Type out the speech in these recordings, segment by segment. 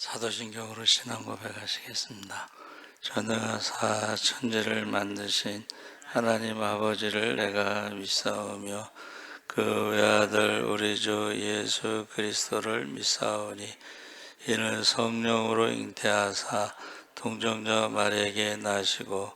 사도신경으로 신앙 고백하시겠습니다. 전능하사 천지를 만드신 하나님 아버지를 내가 믿사오며 그 외아들 우리 주 예수 그리스도를 믿사오니 이는 성령으로 잉태하사 동정녀 마리에게 나시고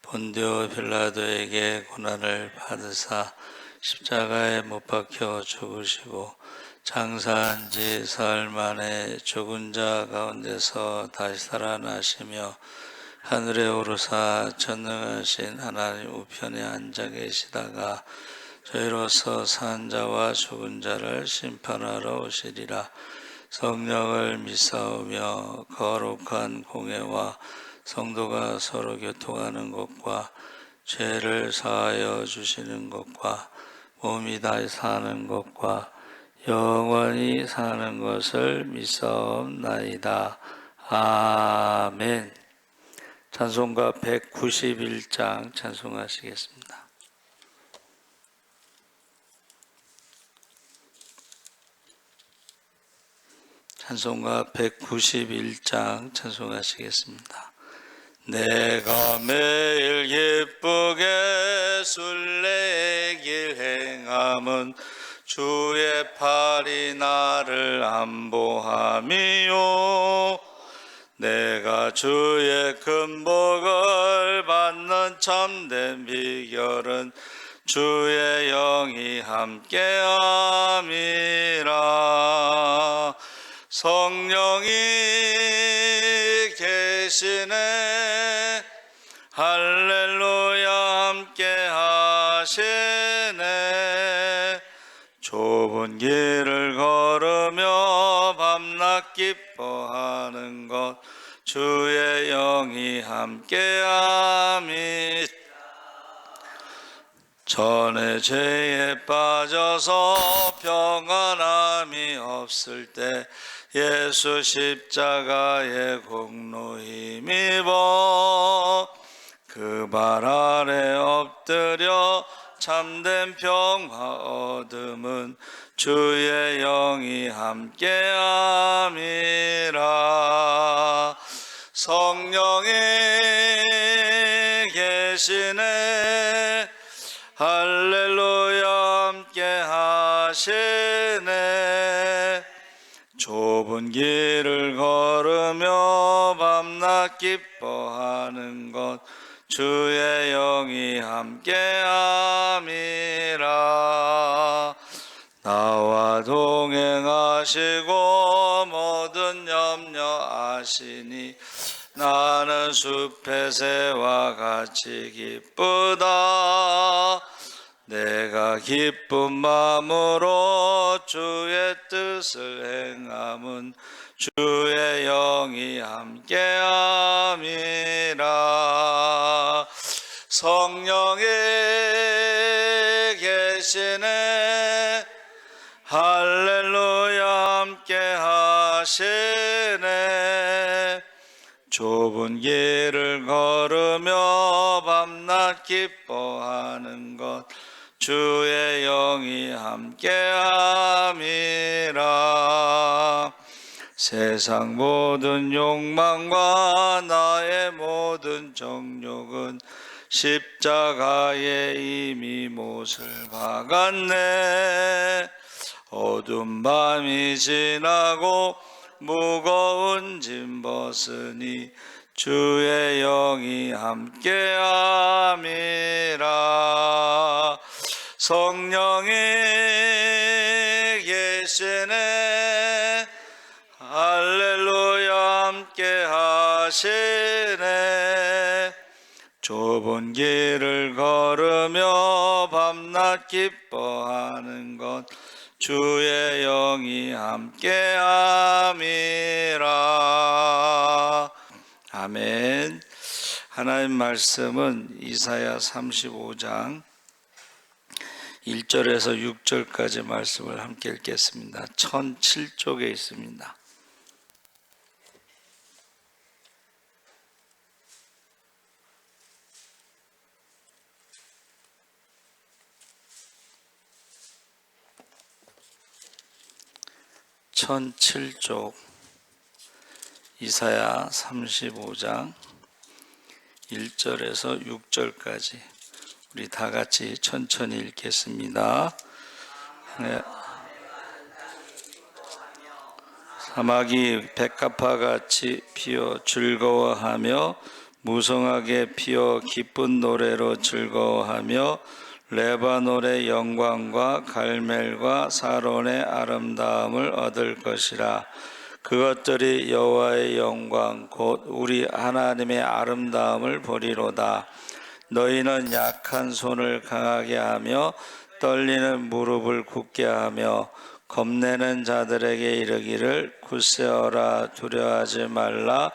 본디오 빌라도에게 고난을 받으사 십자가에 못 박혀 죽으시고 장사한 지 사흘 만에 죽은 자 가운데서 다시 살아나시며 하늘에 오르사 전능하신 하나님 우편에 앉아 계시다가 저희로서 산 자와 죽은 자를 심판하러 오시리라. 성령을 믿사오며 거룩한 공회와 성도가 서로 교통하는 것과 죄를 사하여 주시는 것과 몸이 다시 사는 것과 영원히 사는 것을 믿사옵나이다. 아멘. 찬송가 191장 찬송하시겠습니다. 찬송가 191장 찬송하시겠습니다. 내가 매일 기쁘게 순례길 행함은 주의 팔이 나를 안보함이요 내가 주의 큰 복을 받는 참된 비결은 주의 영이 함께함이라. 성령이 계시네 할렐루야 함께 하시네. 좁은 길을 걸으며 밤낮 기뻐하는 것 주의 영이 함께함이. 전에 죄에 빠져서 평안함이 없을 때 예수 십자가의 공로 힘입어 그 발 아래 엎드려 참된 평화 얻음은 주의 영이 함께함이라. 성령이 계시네 할렐루야 함께 하시네. 좁은 길을 걸으며 밤낮 기뻐하는 것 주의 영이 함께함이라. 나와 동행하시고 모든 염려 아시니 나는 숲의 새와 같이 기쁘다. 내가 기쁜 마음으로 주의 뜻을 행함은 주의 영이 함께함이라. 성령이 계시네 할렐루야 함께 하시네. 좁은 길을 걸으며 밤낮 기뻐하는 것 주의 영이 함께함이라. 세상 모든 욕망과 나의 모든 정욕은 십자가에 이미 못을 박았네. 어두운 밤이 지나고 무거운 짐 벗으니 주의 영이 함께함이라. 성령이 계시네 할렐루야 함께 하시네. 좁은 길을 걸으며 밤낮 기뻐하는 것 주의 영이 함께함이라. 아멘. 하나님 말씀은 이사야 35장 1절에서 6절까지 말씀을 함께 읽겠습니다. 1007쪽에 있습니다. (1007쪽) 이사야 35장 1절에서 6절까지 우리 다 같이 천천히 읽겠습니다. 네. 사막이 백합화같이 피어 즐거워하며 무성하게 피어 기쁜 노래로 즐거워하며 레바논의 영광과 갈멜과 사론의 아름다움을 얻을 것이라. 그것들이 여호와의 영광 곧 우리 하나님의 아름다움을 보리로다. 너희는 약한 손을 강하게 하며 떨리는 무릎을 굳게 하며 겁내는 자들에게 이르기를 굳세어라 두려워하지 말라.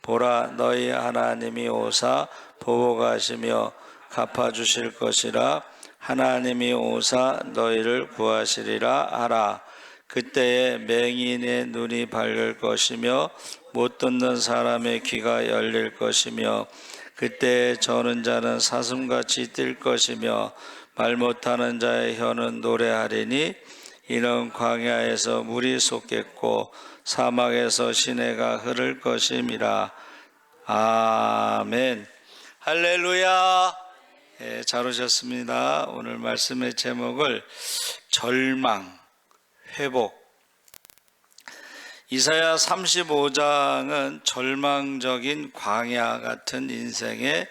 보라 너희 하나님이 오사 보복하시며 갚아주실 것이라. 하나님이 오사 너희를 구하시리라 하라. 그때에 맹인의 눈이 밝을 것이며 못 듣는 사람의 귀가 열릴 것이며 그때에 저는 자는 사슴같이 뛸 것이며 말 못하는 자의 혀는 노래하리니 이는 광야에서 물이 솟겠고 사막에서 시내가 흐를 것임이라. 아멘. 할렐루야. 예, 잘 오셨습니다. 오늘 말씀의 제목을 절망, 회복. 이사야 35장은 절망적인 광야 같은 인생에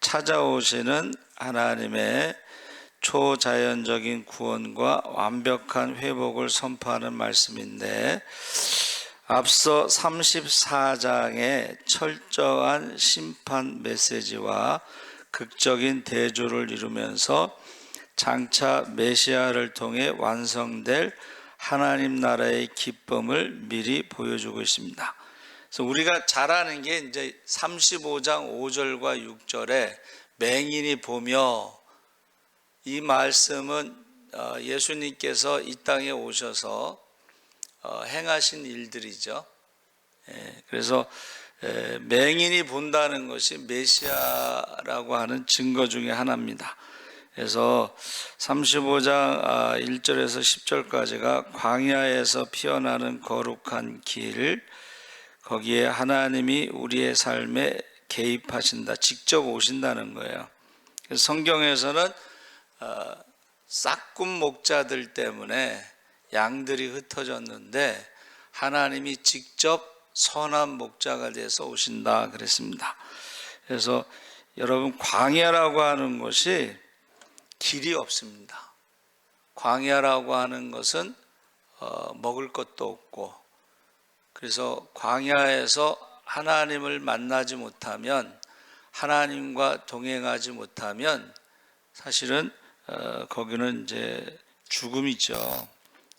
찾아오시는 하나님의 초자연적인 구원과 완벽한 회복을 선포하는 말씀인데, 앞서 34장의 철저한 심판 메시지와 극적인 대조를 이루면서 장차 메시아를 통해 완성될 하나님 나라의 기쁨을 미리 보여주고 있습니다. 그래서 우리가 잘 아는 게 이제 35장 5절과 6절에 맹인이 보며, 이 말씀은 예수님께서 이 땅에 오셔서 행하신 일들이죠. 그래서 맹인이 본다는 것이 메시아라고 하는 증거 중에 하나입니다. 그래서 35장 1절에서 10절까지가 광야에서 피어나는 거룩한 길, 거기에 하나님이 우리의 삶에 개입하신다, 직접 오신다는 거예요. 그래서 성경에서는 싹군 목자들 때문에 양들이 흩어졌는데 하나님이 직접 선한 목자가 돼서 오신다 그랬습니다. 그래서 여러분, 광야라고 하는 것이 길이 없습니다. 광야라고 하는 것은 먹을 것도 없고, 그래서 광야에서 하나님을 만나지 못하면, 하나님과 동행하지 못하면 사실은 거기는 이제 죽음이죠.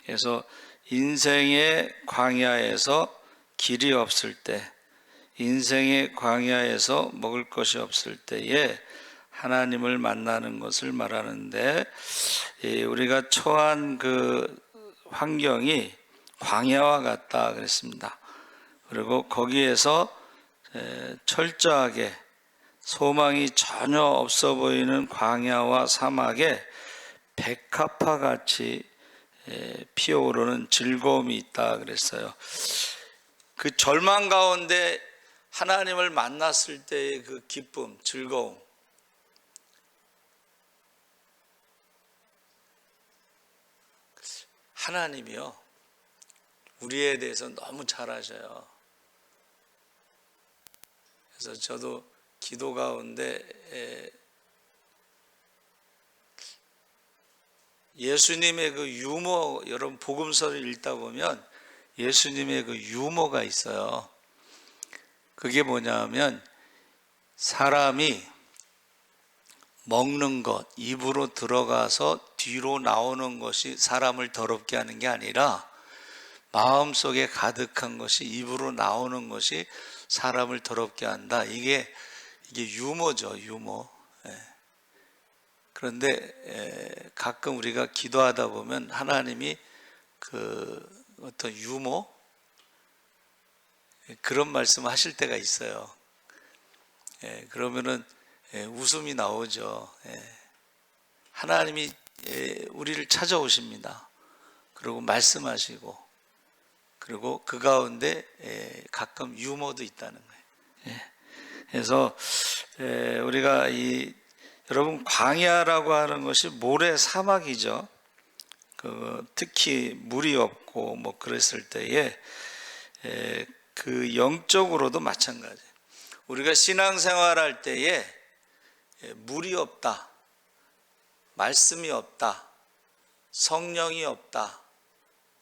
그래서 인생의 광야에서 길이 없을 때, 인생의 광야에서 먹을 것이 없을 때에 하나님을 만나는 것을 말하는데, 우리가 처한 그 환경이 광야와 같다 그랬습니다. 그리고 거기에서 철저하게 소망이 전혀 없어 보이는 광야와 사막에 백합화같이 피어오르는 즐거움이 있다 그랬어요. 그 절망 가운데 하나님을 만났을 때의 그 기쁨, 즐거움, 하나님이요, 우리에 대해서 너무 잘 아셔요. 그래서 저도 기도 가운데 예수님의 그 유머, 여러분 복음서를 읽다 보면 예수님의 그 유머가 있어요. 그게 뭐냐면, 사람이 먹는 것, 입으로 들어가서 뒤로 나오는 것이 사람을 더럽게 하는 게 아니라 마음속에 가득한 것이 입으로 나오는 것이 사람을 더럽게 한다. 이게 유머죠, 유머. 그런데 가끔 우리가 기도하다 보면 하나님이 그 어떤 유머, 그런 말씀 하실 때가 있어요. 그러면은 웃음이 나오죠. 하나님이 우리를 찾아오십니다. 그리고 말씀하시고, 그리고 그 가운데 가끔 유머도 있다는 거예요. 그래서 우리가 여러분 광야라고 하는 것이 모래 사막이죠. 특히 물이 없고 뭐 그랬을 때에 그 영적으로도 마찬가지예요. 우리가 신앙생활할 때에 물이 없다, 말씀이 없다, 성령이 없다,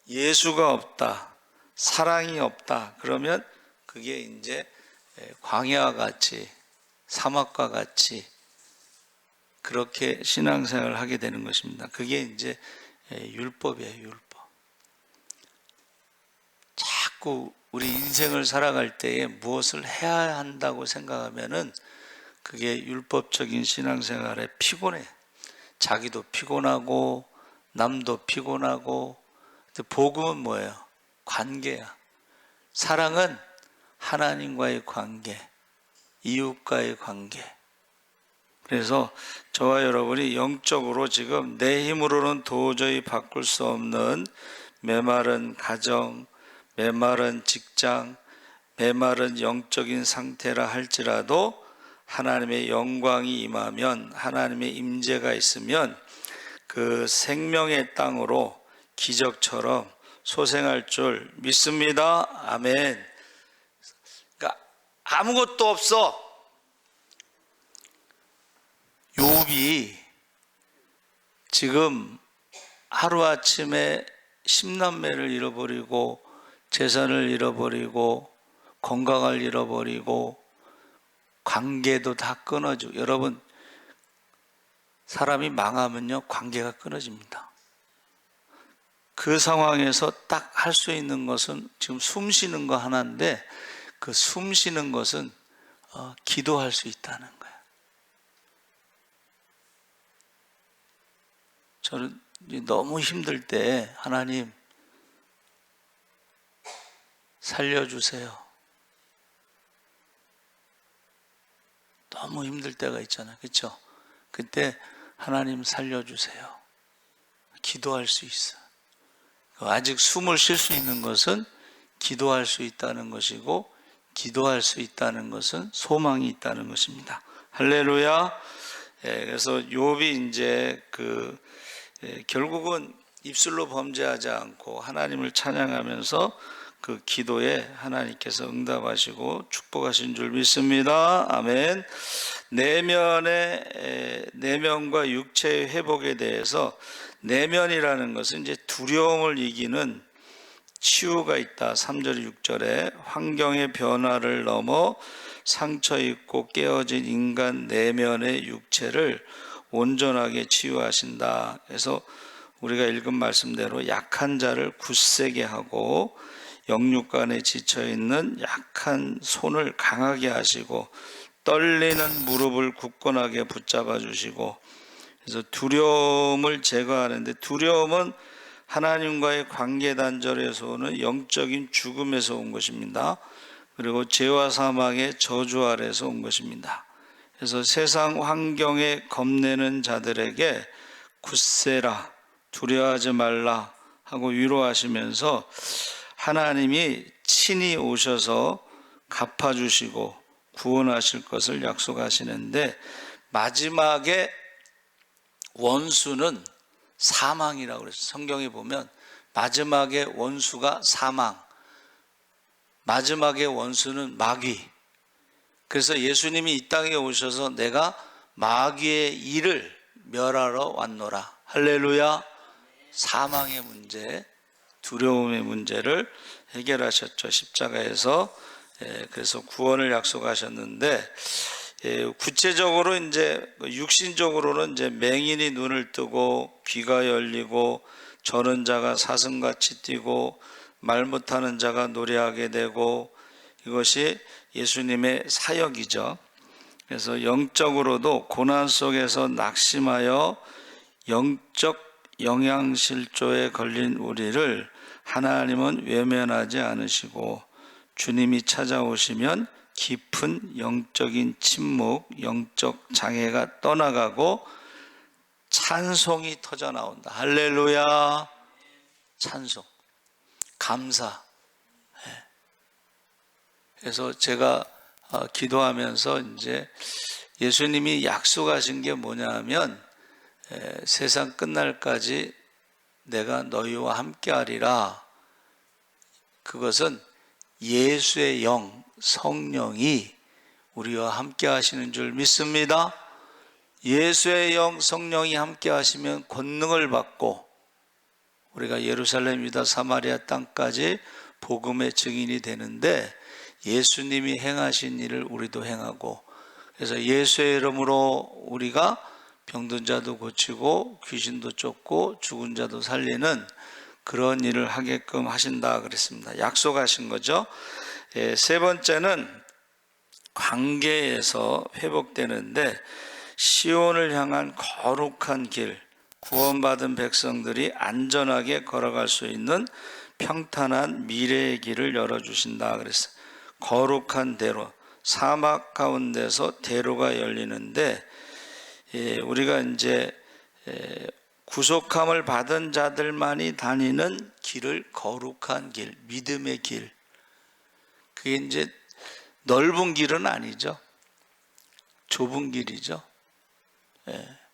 예수가 없다, 사랑이 없다, 그러면 그게 이제 광야와 같이 사막과 같이 그렇게 신앙생활을 하게 되는 것입니다. 그게 이제 율법이에요, 율법. 자꾸 우리 인생을 살아갈 때에 무엇을 해야 한다고 생각하면은 그게 율법적인 신앙생활에 피곤해. 자기도 피곤하고 남도 피곤하고. 복음은 뭐예요? 관계야. 사랑은 하나님과의 관계, 이웃과의 관계. 그래서 저와 여러분이 영적으로 지금 내 힘으로는 도저히 바꿀 수 없는 메마른 가정, 메마른 직장, 메마른 영적인 상태라 할지라도 하나님의 영광이 임하면, 하나님의 임재가 있으면 그 생명의 땅으로 기적처럼 소생할 줄 믿습니다. 아멘. 그러니까 아무것도 없어. 욥이 지금 하루아침에 10남매를 잃어버리고 재산을 잃어버리고 건강을 잃어버리고 관계도 다 끊어지고. 여러분, 사람이 망하면요 관계가 끊어집니다. 그 상황에서 딱 할 수 있는 것은 지금 숨 쉬는 거 하나인데, 그 숨 쉬는 것은 기도할 수 있다는 거예요. 저는 너무 힘들 때 하나님 살려주세요. 너무 힘들 때가 있잖아요. 그렇죠? 그때 하나님 살려주세요. 기도할 수 있어. 아직 숨을 쉴 수 있는 것은 기도할 수 있다는 것이고, 기도할 수 있다는 것은 소망이 있다는 것입니다. 할렐루야. 그래서 욥이 이제 결국은 입술로 범죄하지 않고 하나님을 찬양하면서 그 기도에 하나님께서 응답하시고 축복하신 줄 믿습니다. 아멘. 내면과 육체의 회복에 대해서, 내면이라는 것은 이제 두려움을 이기는 치유가 있다. 3절 6절에 환경의 변화를 넘어 상처 입고 깨어진 인간 내면의 육체를 온전하게 치유하신다. 그래서 우리가 읽은 말씀대로 약한 자를 굳세게 하고 영육간에 지쳐있는 약한 손을 강하게 하시고 떨리는 무릎을 굳건하게 붙잡아 주시고. 그래서 두려움을 제거하는데, 두려움은 하나님과의 관계 단절에서 오는 영적인 죽음에서 온 것입니다. 그리고 죄와 사망의 저주 아래서 온 것입니다. 그래서 세상 환경에 겁내는 자들에게 굳세라, 두려워하지 말라 하고 위로하시면서 하나님이 친히 오셔서 갚아주시고 구원하실 것을 약속하시는데, 마지막에 원수는 사망이라고 그랬어요. 성경에 보면 마지막에 원수가 사망, 마지막에 원수는 마귀. 그래서 예수님이 이 땅에 오셔서 내가 마귀의 일을 멸하러 왔노라. 할렐루야. 사망의 문제, 두려움의 문제를 해결하셨죠, 십자가에서. 그래서 구원을 약속하셨는데, 구체적으로 이제 육신적으로는 이제 맹인이 눈을 뜨고 귀가 열리고 저는 자가 사슴같이 뛰고 말 못하는 자가 노래하게 되고, 이것이 예수님의 사역이죠. 그래서 영적으로도 고난 속에서 낙심하여 영적 영양실조에 걸린 우리를 하나님은 외면하지 않으시고, 주님이 찾아오시면 깊은 영적인 침묵, 영적 장애가 떠나가고 찬송이 터져 나온다. 할렐루야. 찬송, 감사. 그래서 제가 기도하면서 이제 예수님이 약속하신 게 뭐냐면 세상 끝날까지 내가 너희와 함께하리라. 그것은 예수의 영, 성령이 우리와 함께 하시는 줄 믿습니다. 예수의 영, 성령이 함께 하시면 권능을 받고 우리가 예루살렘, 유다, 사마리아 땅까지 복음의 증인이 되는데 예수님이 행하신 일을 우리도 행하고, 그래서 예수의 이름으로 우리가 병든 자도 고치고 귀신도 쫓고 죽은 자도 살리는 그런 일을 하게끔 하신다 그랬습니다. 약속하신 거죠. 세 번째는 관계에서 회복되는데 시온을 향한 거룩한 길, 구원받은 백성들이 안전하게 걸어갈 수 있는 평탄한 미래의 길을 열어주신다 그랬어요. 거룩한 대로, 사막 가운데서 대로가 열리는데 우리가 이제 구속함을 받은 자들만이 다니는 길을 거룩한 길, 믿음의 길, 그게 이제 넓은 길은 아니죠. 좁은 길이죠.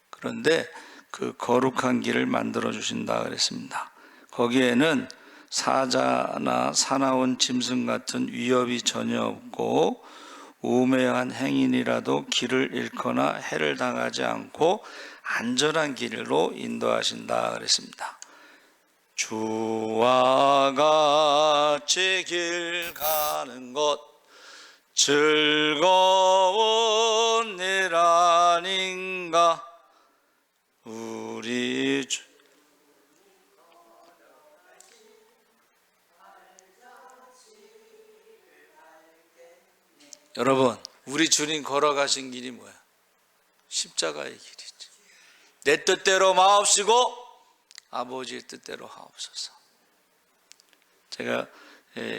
그런데 그 거룩한 길을 만들어 주신다 그랬습니다. 거기에는 사자나 사나운 짐승 같은 위협이 전혀 없고 우매한 행인이라도 길을 잃거나 해를 당하지 않고 안전한 길로 인도하신다 그랬습니다. 주와 같이 길 가는 것 즐거운 일 아닌가. 우리 주 여러분, 우리 주님 걸어가신 길이 뭐야? 십자가의 길이지. 내 뜻대로 마옵시고 아버지의 뜻대로 하옵소서. 제가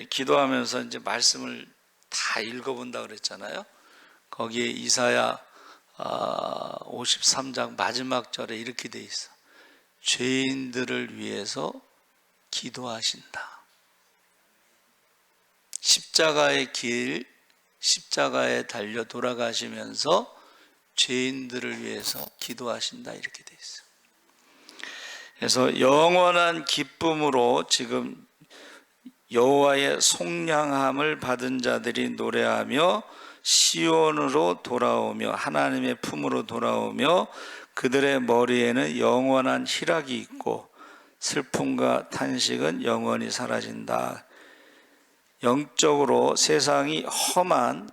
기도하면서 이제 말씀을 다 읽어본다 그랬잖아요. 거기에 이사야 53장 마지막 절에 이렇게 돼 있어. 죄인들을 위해서 기도하신다. 십자가의 길, 십자가에 달려 돌아가시면서 죄인들을 위해서 기도하신다 이렇게 돼 있어. 그래서 영원한 기쁨으로 지금 여호와의 속량함을 받은 자들이 노래하며 시온으로 돌아오며 하나님의 품으로 돌아오며 그들의 머리에는 영원한 희락이 있고 슬픔과 탄식은 영원히 사라진다. 영적으로 세상이 험한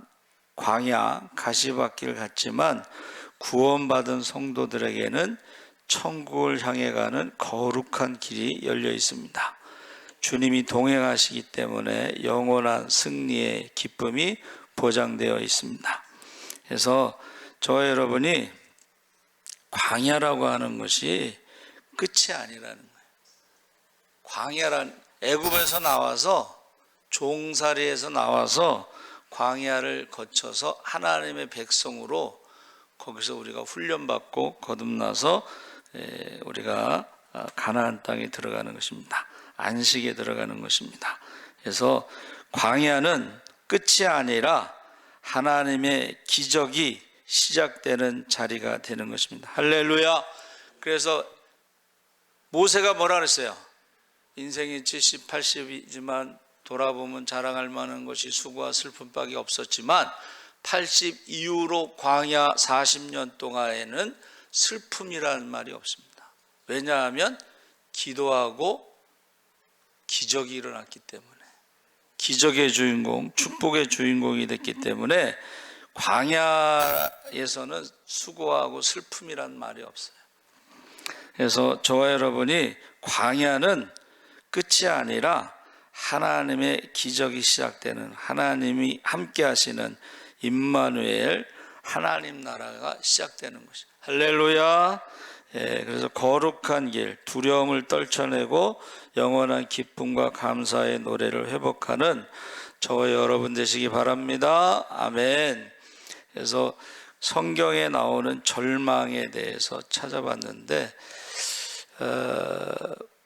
광야 가시밭길 같지만 구원받은 성도들에게는 천국을 향해 가는 거룩한 길이 열려 있습니다. 주님이 동행하시기 때문에 영원한 승리의 기쁨이 보장되어 있습니다. 그래서 저와 여러분이 광야라고 하는 것이 끝이 아니라는 거예요. 광야란 애굽에서 나와서 종살이에서 나와서 광야를 거쳐서 하나님의 백성으로 거기서 우리가 훈련받고 거듭나서 우리가 가나안 땅에 들어가는 것입니다. 안식에 들어가는 것입니다. 그래서 광야는 끝이 아니라 하나님의 기적이 시작되는 자리가 되는 것입니다. 할렐루야. 그래서 모세가 뭐라 그랬어요? 인생이 70, 80이지만 돌아보면 자랑할 만한 것이 수고와 슬픔밖에 없었지만 80 이후로 광야 40년 동안에는 슬픔이라는 말이 없습니다. 왜냐하면 기도하고 기적이 일어났기 때문에, 기적의 주인공, 축복의 주인공이 됐기 때문에 광야에서는 수고하고 슬픔이란 말이 없어요. 그래서 저와 여러분이 광야는 끝이 아니라 하나님의 기적이 시작되는, 하나님이 함께 하시는 임마누엘 하나님 나라가 시작되는 것이죠. 할렐루야. 그래서 거룩한 길, 두려움을 떨쳐내고 영원한 기쁨과 감사의 노래를 회복하는 저와 여러분 되시기 바랍니다. 아멘. 그래서 성경에 나오는 절망에 대해서 찾아봤는데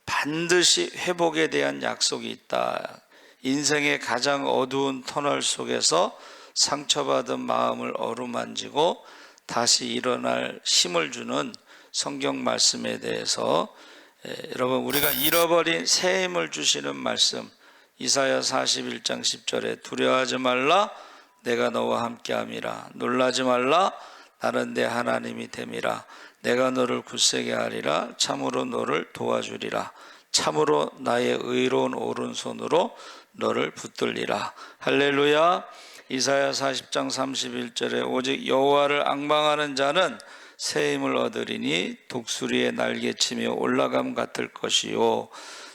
반드시 회복에 대한 약속이 있다. 인생의 가장 어두운 터널 속에서 상처받은 마음을 어루만지고 다시 일어날 힘을 주는 성경 말씀에 대해서 여러분, 우리가 잃어버린 새 힘을 주시는 말씀, 이사야 41장 10절에 두려워하지 말라, 내가 너와 함께함이라. 놀라지 말라, 나는 내 하나님이 됨이라. 내가 너를 굳세게 하리라. 참으로 너를 도와주리라. 참으로 나의 의로운 오른손으로 너를 붙들리라. 할렐루야. 이사야 40장 31절에 오직 여호와를 앙망하는 자는 새 힘을 얻으리니 독수리의 날개치며 올라감 같을 것이요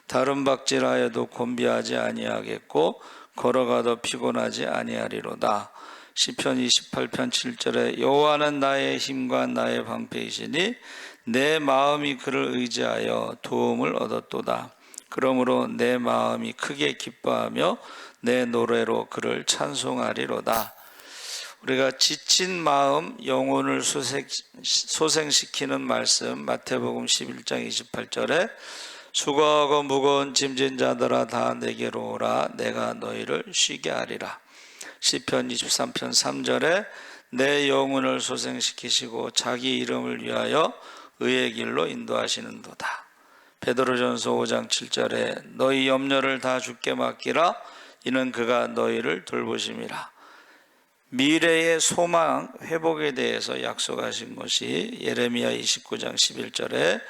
다른 박질하여도 곤비하지 아니하겠고 걸어가도 피곤하지 아니하리로다. 시편 28편 7절에 여호와는 나의 힘과 나의 방패이시니 내 마음이 그를 의지하여 도움을 얻었도다. 그러므로 내 마음이 크게 기뻐하며 내 노래로 그를 찬송하리로다. 우리가 지친 마음 영혼을 소생시키는 말씀, 마태복음 11장 28절에 수고하고 무거운 짐진 자들아 다 내게로 오라, 내가 너희를 쉬게 하리라. 시편 23편 3절에 내 영혼을 소생시키시고 자기 이름을 위하여 의의 길로 인도하시는도다. 베드로전서 5장 7절에 너희 염려를 다 주께 맡기라, 이는 그가 너희를 돌보심이라. 미래의 소망, 회복에 대해서 약속하신 것이 예레미야 29장 11절에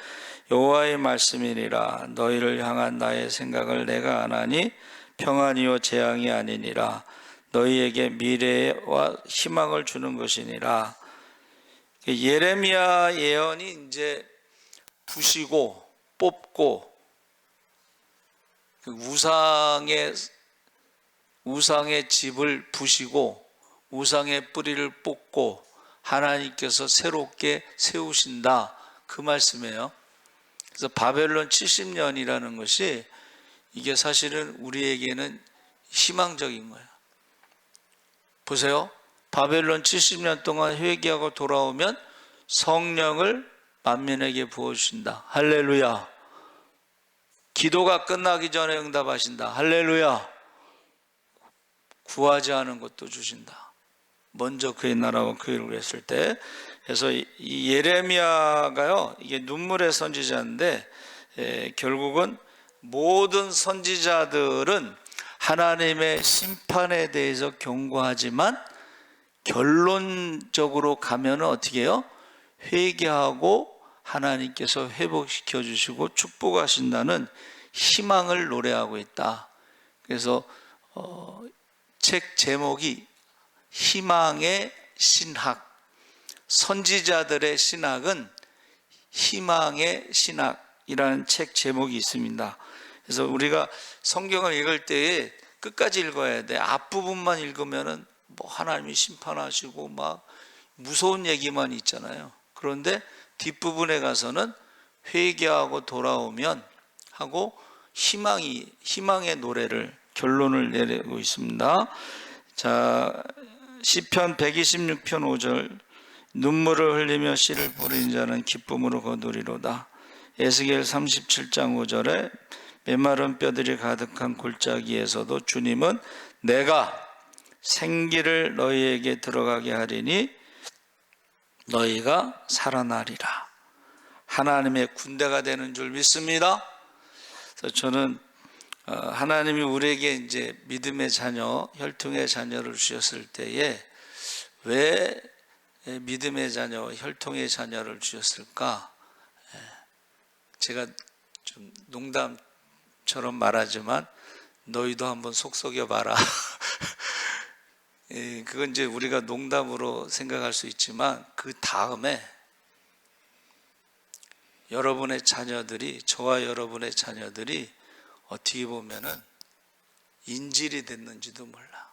여호와의 말씀이니라. 너희를 향한 나의 생각을 내가 아나니 평안이요 재앙이 아니니라. 너희에게 미래와 희망을 주는 것이니라. 예레미야 예언이 이제 부시고 뽑고 우상의 집을 부시고 우상의 뿌리를 뽑고 하나님께서 새롭게 세우신다, 그 말씀이에요. 그래서 바벨론 70년이라는 것이 이게 사실은 우리에게는 희망적인 거예요. 보세요. 바벨론 70년 동안 회개하고 돌아오면 성령을 만민에게 부어주신다. 할렐루야. 기도가 끝나기 전에 응답하신다. 할렐루야. 구하지 않은 것도 주신다. 먼저 그의 나라와 그의 일을 했을 때. 그래서 이 예레미야가요, 이게 눈물의 선지자인데 결국은 모든 선지자들은 하나님의 심판에 대해서 경고하지만 결론적으로 가면은 어떻게 해요? 회개하고 하나님께서 회복시켜 주시고 축복하신다는 희망을 노래하고 있다. 그래서 책 제목이 희망의 신학, 선지자들의 신학은 희망의 신학이라는 책 제목이 있습니다. 그래서 우리가 성경을 읽을 때에 끝까지 읽어야 돼. 앞부분만 읽으면은 뭐 하나님이 심판하시고 막 무서운 얘기만 있잖아요. 그런데 뒷부분에 가서는 회개하고 돌아오면 하고 희망의 노래를, 결론을 내리고 있습니다. 자, 시편 126편 5절, 눈물을 흘리며 씨를 뿌리는 자는 기쁨으로 거두리로다. 에스겔 37장 5절에 메마른 뼈들이 가득한 골짜기에서도 주님은 내가 생기를 너희에게 들어가게 하리니 너희가 살아나리라. 하나님의 군대가 되는 줄 믿습니다. 그래서 저는 하나님이 우리에게 이제 믿음의 자녀, 혈통의 자녀를 주셨을 때에 왜 믿음의 자녀, 혈통의 자녀를 주셨을까? 제가 좀 농담처럼 말하지만 너희도 한번 속썩여봐라. 그건 이제 우리가 농담으로 생각할 수 있지만 그 다음에 여러분의 자녀들이, 저와 여러분의 자녀들이 어떻게 보면은 인질이 됐는지도 몰라.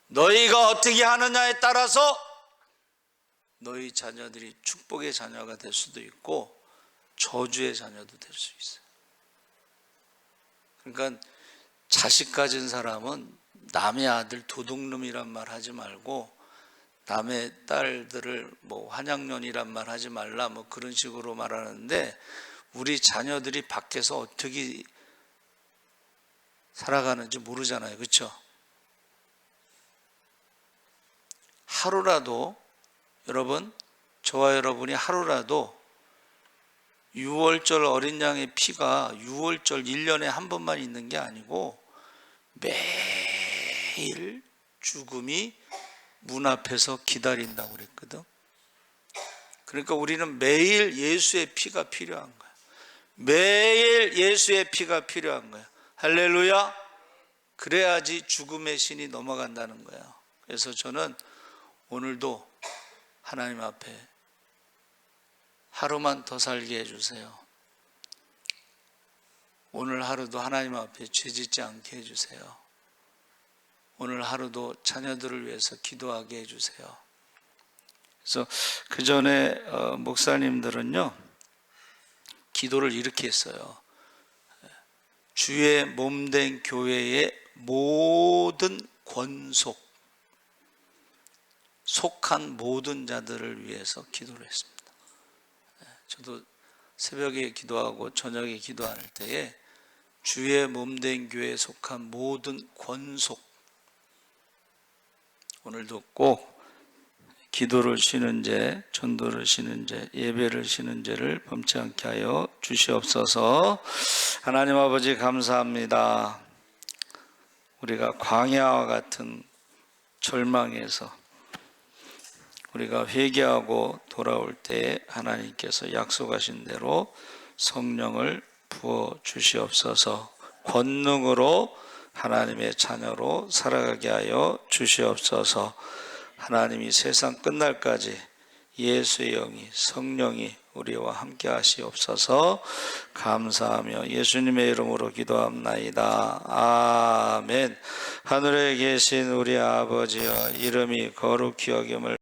너희가 어떻게 하느냐에 따라서 너희 자녀들이 축복의 자녀가 될 수도 있고 저주의 자녀도 될 수 있어요. 그러니까 자식 가진 사람은 남의 아들 도둑놈이란 말 하지 말고 남의 딸들을 뭐 환양년이란 말 하지 말라, 뭐 그런 식으로 말하는데 우리 자녀들이 밖에서 어떻게 살아가는지 모르잖아요. 그렇죠? 하루라도 여러분, 저와 여러분이 하루라도 6월절 어린 양의 피가 6월절 1년에 한 번만 있는 게 아니고 매일 죽음이 문 앞에서 기다린다고 그랬거든. 그러니까 우리는 매일 예수의 피가 필요한 거야. 매일 예수의 피가 필요한 거야. 할렐루야. 그래야지 죽음의 신이 넘어간다는 거야. 그래서 저는 오늘도 하나님 앞에 하루만 더 살게 해주세요. 오늘 하루도 하나님 앞에 죄짓지 않게 해주세요. 오늘 하루도 자녀들을 위해서 기도하게 해주세요. 그래서 그 전에 목사님들은요, 기도를 이렇게 했어요. 주의 몸된 교회의 모든 권속, 속한 모든 자들을 위해서 기도를 했습니다. 저도 새벽에 기도하고 저녁에 기도할 때에 주의 몸된 교회에 속한 모든 권속, 오늘도 꼭 기도를 쉬는 죄, 전도를 쉬는 죄, 예배를 쉬는 죄를 범치 않게 하여 주시옵소서. 하나님 아버지 감사합니다. 우리가 광야와 같은 절망에서 우리가 회개하고 돌아올 때 하나님께서 약속하신 대로 성령을 부어 주시옵소서. 권능으로 하나님의 자녀로 살아가게 하여 주시옵소서. 하나님이 세상 끝날까지 예수의 영이, 성령이 우리와 함께 하시옵소서. 감사하며 예수님의 이름으로 기도합나이다. 아멘. 하늘에 계신 우리 아버지여, 이름이 거룩히 여김을